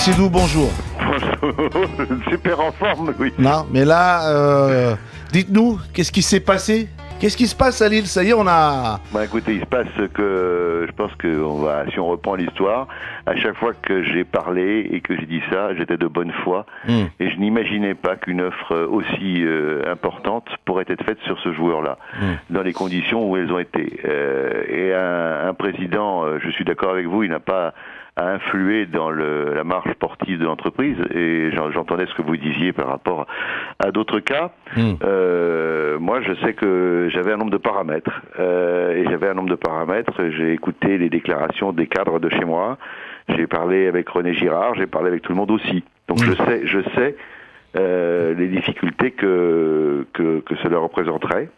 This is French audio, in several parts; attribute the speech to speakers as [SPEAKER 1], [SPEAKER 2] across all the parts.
[SPEAKER 1] Sédou, bonjour.
[SPEAKER 2] Super en forme, oui.
[SPEAKER 1] Non, mais là, dites-nous, qu'est-ce qui s'est passé? Qu'est-ce qui se passe à Lille? Ça y est, on a...
[SPEAKER 2] Bah écoutez, il se passe que je pense que si on reprend l'histoire, à chaque fois que j'ai parlé et que j'ai dit ça, j'étais de bonne foi et je n'imaginais pas qu'une offre aussi importante pourrait être faite sur ce joueur-là, dans les conditions où elles ont été. Et un président, je suis d'accord avec vous, il n'a pas à influer dans la marche sportive de l'entreprise, et j'entendais ce que vous disiez par rapport à d'autres cas. Moi, je sais que j'avais un nombre de paramètres, j'ai écouté les déclarations des cadres de chez moi, j'ai parlé avec René Girard, j'ai parlé avec tout le monde aussi. Donc je sais les difficultés que cela représenterait.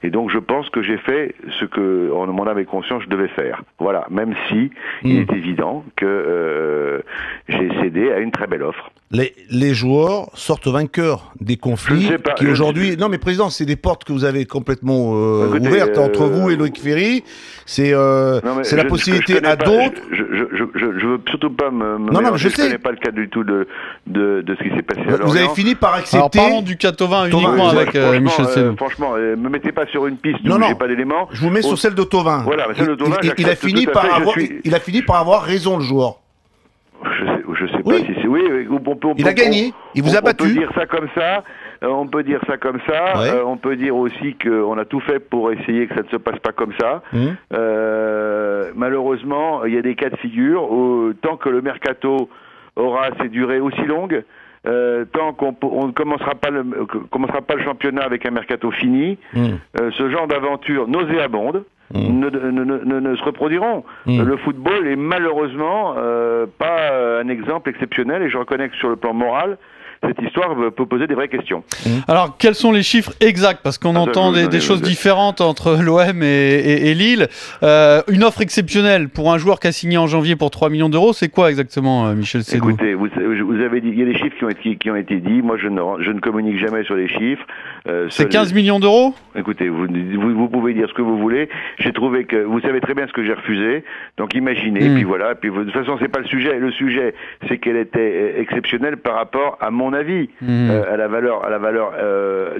[SPEAKER 2] Et donc je pense que j'ai fait ce que, en mon âme et conscience, je devais faire. Voilà, même si il est évident que j'ai cédé à une très belle offre.
[SPEAKER 1] Les joueurs sortent vainqueurs des conflits qui aujourd'hui... Non mais président, c'est des portes que vous avez complètement ouvertes entre vous et Loïc Ferry. C'est la possibilité à d'autres...
[SPEAKER 2] Je veux surtout pas je connais pas le cas du tout de ce qui s'est passé à Lorient.
[SPEAKER 1] Vous avez fini par accepter...
[SPEAKER 3] Alors parlons du cas Thauvin uniquement avec Michel Sédou.
[SPEAKER 2] Franchement, me mettez pas sur une piste où j'ai pas d'éléments.
[SPEAKER 1] Je vous mets sur celle de Thauvin.
[SPEAKER 2] Voilà, celle de Thauvin,
[SPEAKER 1] il a fini par avoir raison, le joueur.
[SPEAKER 2] Je sais pas si c'est... Oui,
[SPEAKER 1] il a gagné, il vous a battu.
[SPEAKER 2] On peut dire ça comme ça, on peut dire aussi qu'on a tout fait pour essayer que ça ne se passe pas comme ça. Malheureusement, il y a des cas de figure où, tant que le mercato aura ses durées aussi longues, tant qu'on ne commencera pas le championnat avec un mercato fini, ce genre d'aventure nauséabonde ne se reproduiront. Le football est malheureusement pas un exemple exceptionnel, et je reconnais que sur le plan moral, cette histoire peut poser des vraies questions.
[SPEAKER 3] Alors, quels sont les chiffres exacts? Parce qu'on entend des choses différentes entre l'OM et Lille. Une offre exceptionnelle pour un joueur qui a signé en janvier pour 3 millions d'euros, c'est quoi exactement, Michel Sédou?
[SPEAKER 2] Écoutez, vous avez dit, il y a des chiffres qui ont été dits. Moi, je ne communique jamais sur les chiffres.
[SPEAKER 3] C'est 15 millions d'euros?
[SPEAKER 2] Écoutez, vous pouvez dire ce que vous voulez. J'ai trouvé que vous savez très bien ce que j'ai refusé. Donc imaginez, puis voilà. Puis de toute façon, c'est pas le sujet. Le sujet, c'est qu'elle était exceptionnelle par rapport à mon avis, à la valeur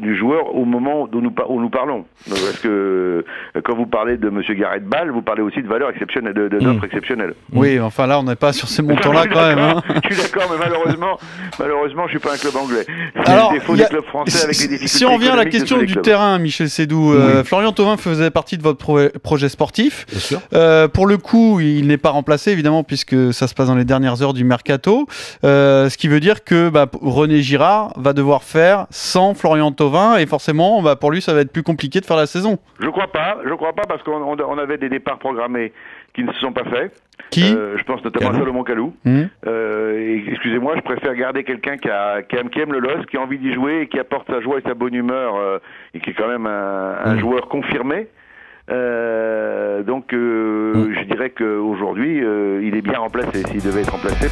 [SPEAKER 2] du joueur au moment où nous parlons. Donc, parce que quand vous parlez de Monsieur Gareth Bale, vous parlez aussi de valeur exceptionnelle, d'offre exceptionnelle.
[SPEAKER 3] Oui, enfin là, on n'est pas sur ces montants-là quand même. Hein.
[SPEAKER 2] Je suis d'accord, mais malheureusement, je suis pas un club anglais.
[SPEAKER 3] Alors,
[SPEAKER 2] le défaut des clubs français avec les difficultés.
[SPEAKER 3] Si on revient à la question du terrain, Michel Sédou, Florian Thauvin faisait partie de votre projet sportif.
[SPEAKER 1] Bien sûr.
[SPEAKER 3] Pour le coup, il n'est pas remplacé, évidemment, puisque ça se passe dans les dernières heures du mercato. Ce qui veut dire que René Girard va devoir faire sans Florian Thauvin, et forcément, pour lui, ça va être plus compliqué de faire la saison.
[SPEAKER 2] Je crois pas, parce qu'on avait des départs programmés qui ne se sont pas faits.
[SPEAKER 3] Qui
[SPEAKER 2] je pense notamment à Salomon Kalou. Excusez-moi, je préfère garder quelqu'un qui aime le LOSC, qui a envie d'y jouer et qui apporte sa joie et sa bonne humeur, et qui est quand même un joueur confirmé. Donc je dirais qu'aujourd'hui, il est bien remplacé, s'il devait être remplacé.